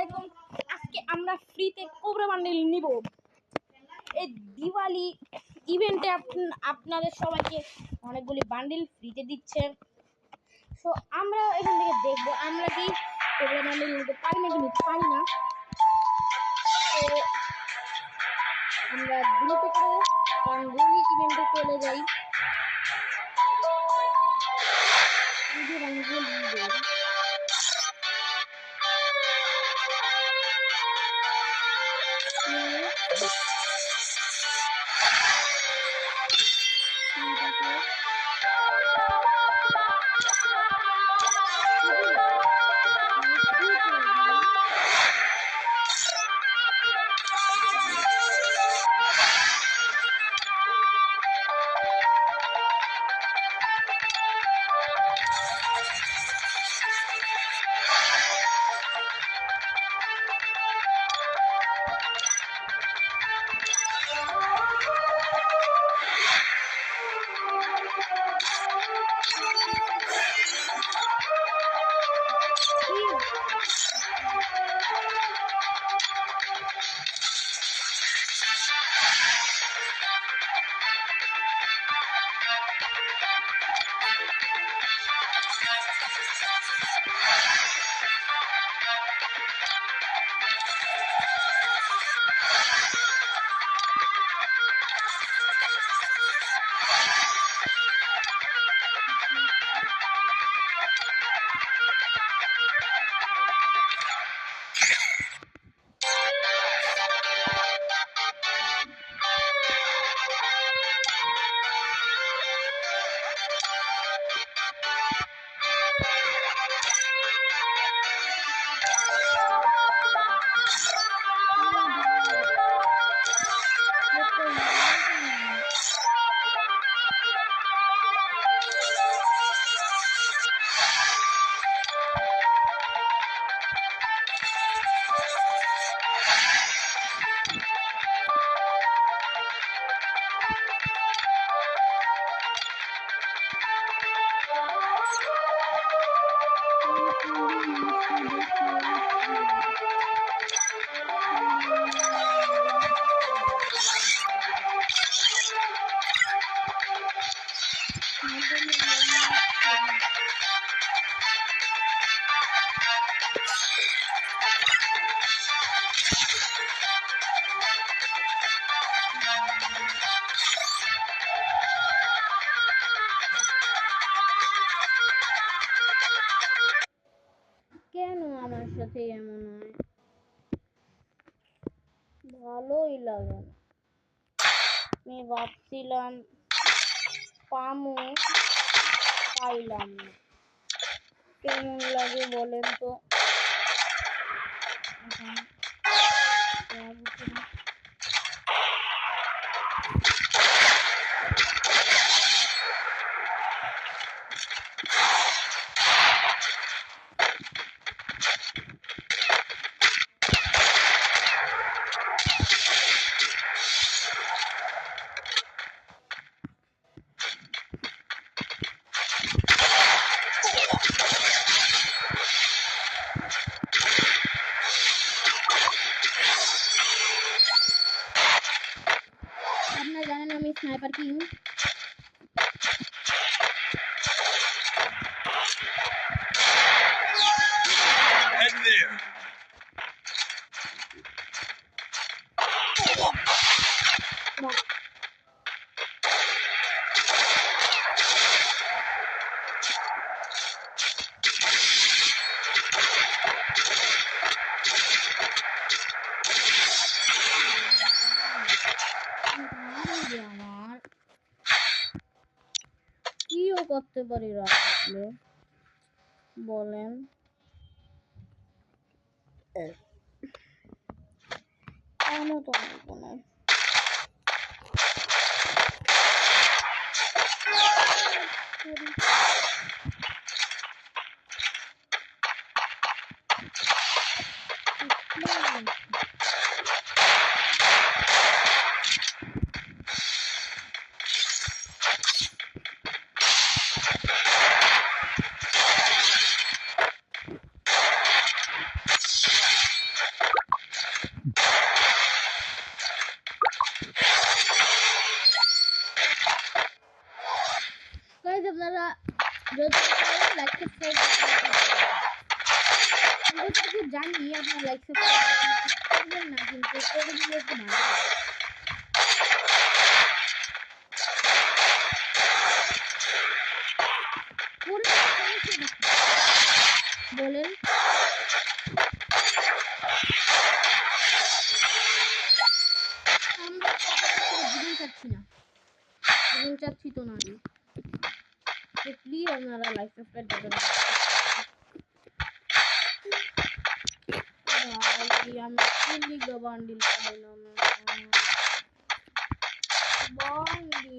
আলাইকুম। আজকে আমরা ফ্রিতে কোবরা বান্ডেল নিব। এই দিওয়ালি ইভেন্টে আপনাদের সবাইকে অনেকগুলি বান্ডেল ফ্রিতে দিচ্ছে। সো আমরা এখান থেকে দেখবো আমরা কি কোবরা বান্ডেল নিতে পারি না কি নিতে পারি না। তো আমরা দ্রুত করে রঙ্গোলি ইভেন্টে চলে যাই। কেন আমার সাথে এমন হয়? ভালোই লাগে না। আমি ভাবছিলাম পামু, পাইলাম না। কেমন লাগে বলেন তো? আপনারা জানেন আমি স্নাইপার কিং। আমার কিও করতে পারি রাখলে বলেন। কেন তো না জানি আপনার লাইক করবেন না, কিন্তু করে দিলে একটু ভালো হয়। বলেন আমরা জীবন চাচ্ছি না, জীবন চাচ্ছি তো না আমি। তো প্লিজ আপনারা লাইক সাবস্ক্রাইব করবেন। ভাই আমি কিনলি গো বান্ডিল পাইলাম bundle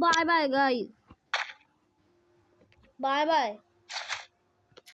Bye bye guys. Bye bye.